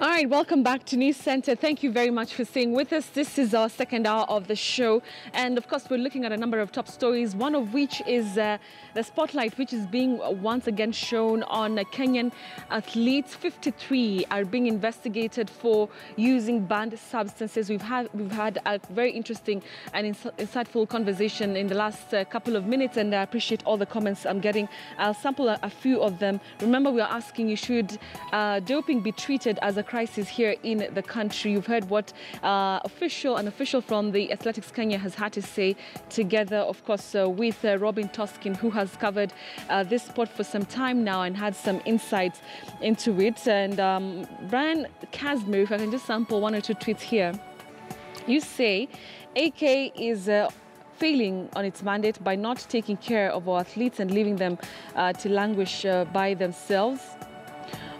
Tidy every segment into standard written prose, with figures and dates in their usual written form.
All right, welcome back to News Center. Thank you very much for staying with us. This is our second hour of the show. And of course, we're looking at a number of top stories, one of which is the spotlight, which is being once again shown on Kenyan athletes. 53 are being investigated for using banned substances. We've had a very interesting and insightful conversation in the last couple of minutes, and I appreciate all the comments I'm getting. I'll sample a few of them. Remember, we are asking you, should doping be treated as a crisis here in the country? You've heard what an official from the Athletics Kenya has had to say, together, of course, with Robin Toskin, who has covered this sport for some time now and had some insights into it. And Brian Casmer, if I can just sample one or two tweets here. You say AK is failing on its mandate by not taking care of our athletes and leaving them to languish by themselves.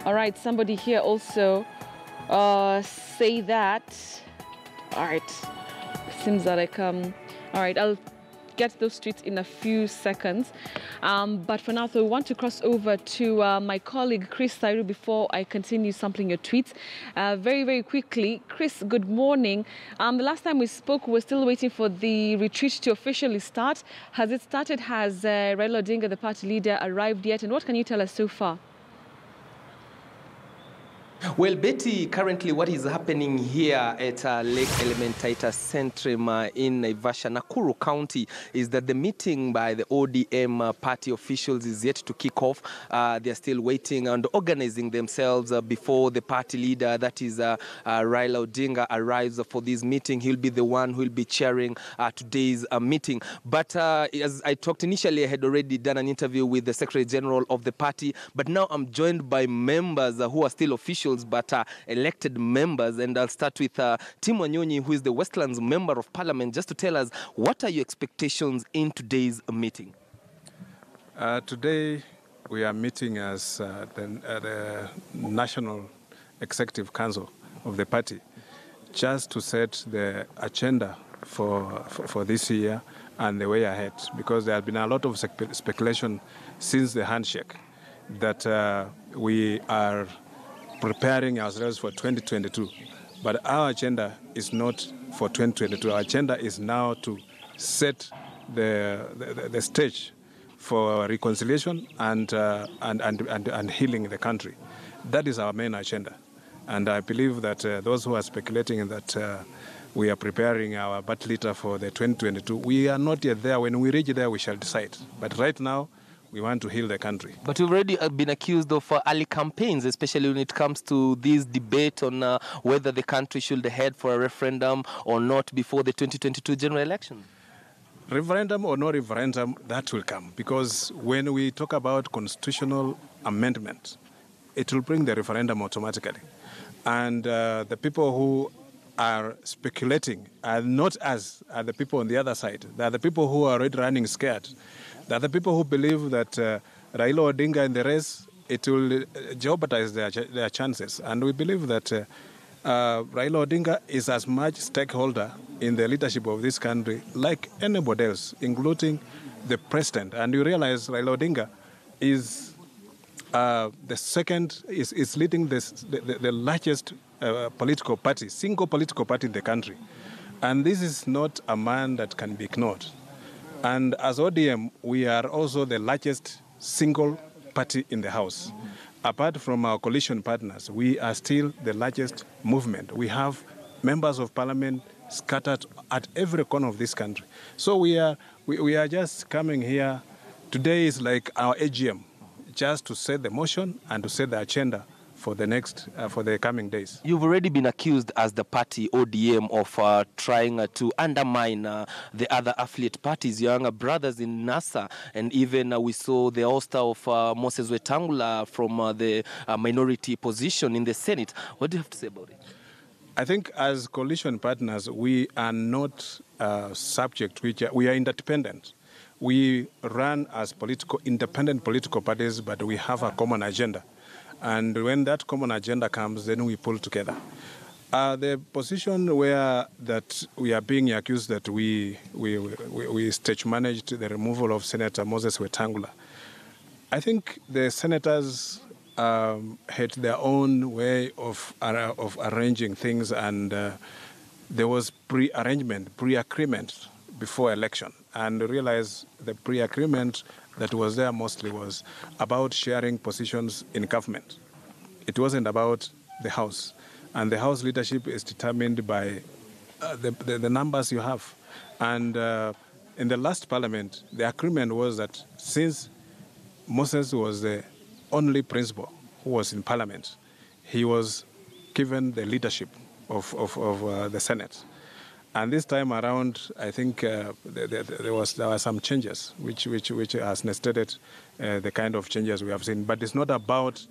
All right, somebody here also say that. All right, seems like all right, I'll get those tweets in a few seconds, but for now, so we want to cross over to my colleague Chris Thairu before I continue sampling your tweets very quickly. Chris, good morning. The last time we spoke, we're still waiting for the retreat to officially start. Has it started? Has Raila Odinga, the party leader, arrived yet, and what can you tell us so far? Well, Betty, currently what is happening here at Lake Elementaita Centrum in Naivasha, Nakuru County, is that the meeting by the ODM party officials is yet to kick off. They are still waiting and organizing themselves before the party leader, that is Raila Odinga, arrives for this meeting. He'll be the one who will be chairing today's meeting. But as I talked initially, I had already done an interview with the Secretary General of the party, but now I'm joined by members who are still officials but elected members, and I'll start with Tim Wanyonyi, who is the Westlands Member of Parliament, just to tell us, what are your expectations in today's meeting? Today we are meeting as the National Executive Council of the party, just to set the agenda for this year and the way ahead, because there has been a lot of speculation since the handshake that we are preparing ourselves for 2022. But our agenda is not for 2022. Our agenda is now to set the stage for reconciliation and healing the country. That is our main agenda. And I believe that those who are speculating that we are preparing our battle leader for the 2022, we are not yet there. When we reach there, we shall decide. But right now, we want to heal the country. But you've already been accused of early campaigns, especially when it comes to this debate on whether the country should head for a referendum or not before the 2022 general election. Referendum or no referendum, that will come. Because when we talk about constitutional amendment, it will bring the referendum automatically. And the people who are speculating are not us, are the people on the other side. They are the people who are already running scared. There are the people who believe that Raila Odinga in the race, it will jeopardize their chances. And we believe that Raila Odinga is as much stakeholder in the leadership of this country like anybody else, including the president. And you realize Raila Odinga is is leading the largest political party, single political party in the country. And this is not a man that can be ignored. And as ODM, we are also the largest single party in the House. Apart from our coalition partners, we are still the largest movement. We have members of parliament scattered at every corner of this country. So we are just coming here. Today is like our AGM, just to set the motion and to set the agenda for the coming days. You've already been accused as the party ODM of trying to undermine the other affiliate parties, your younger brothers in NASA, and even we saw the ouster of Moses Wetangula from the minority position in the Senate. What do you have to say about it? I think as coalition partners, we are not subject, we are independent. We run as independent political parties, but we have a common agenda. And when that common agenda comes, then we pull together. The position where that we are being accused that we stage managed the removal of Senator Moses Wetangula, I think the senators had their own way of arranging things, and there was pre-agreement before election. And realize the pre-agreement that was there mostly was about sharing positions in government. It wasn't about the House. And the House leadership is determined by the numbers you have. And in the last parliament, the agreement was that since Moses was the only principal who was in parliament, he was given the leadership of the Senate. And this time around, I think there were some changes, which has necessitated the kind of changes we have seen. But it's not about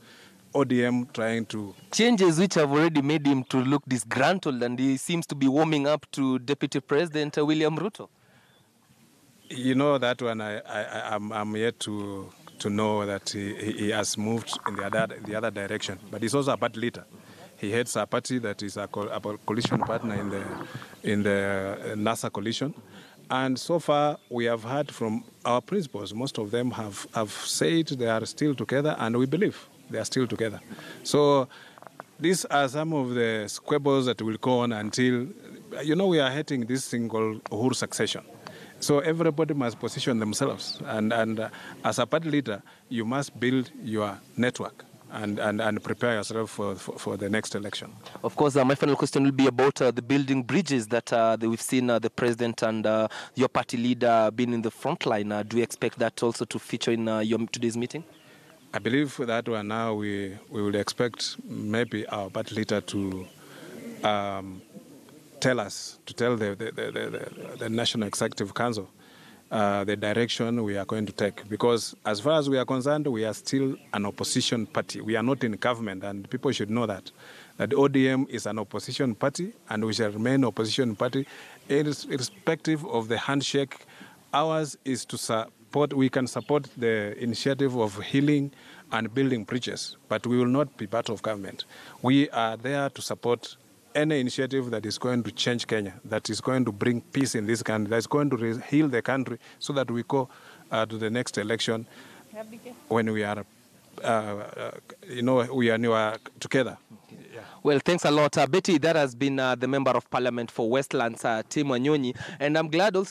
ODM trying to... Changes which have already made him to look disgruntled, and he seems to be warming up to Deputy President William Ruto. You know, that one, I'm yet to know that he has moved in the other direction. But he's also a party leader. He heads a party that is a coalition partner in the NASA coalition. And so far, we have heard from our principals. Most of them have said they are still together, and we believe they are still together. So these are some of the squabbles that will go on until, we are heading this thing called Uhuru succession. So everybody must position themselves. And as a party leader, you must build your network and prepare yourself for the next election. Of course, my final question will be about the building bridges that we've seen the president and your party leader being in the front line. Do you expect that also to feature in today's meeting? I believe that one now we will expect maybe our party leader to tell the National Executive Council the direction we are going to take. Because as far as we are concerned, we are still an opposition party. We are not in government, and people should know that ODM is an opposition party, and we shall remain opposition party irrespective of the handshake. Ours is to support, we can support the initiative of healing and building bridges, but we will not be part of government. We are there to support any initiative that is going to change Kenya, that is going to bring peace in this country, that is going to heal the country so that we go to the next election when we are, we are together. Yeah. Well, thanks a lot. Betty, that has been the Member of Parliament for Westlands, Tim Wanyonyi, and I'm glad also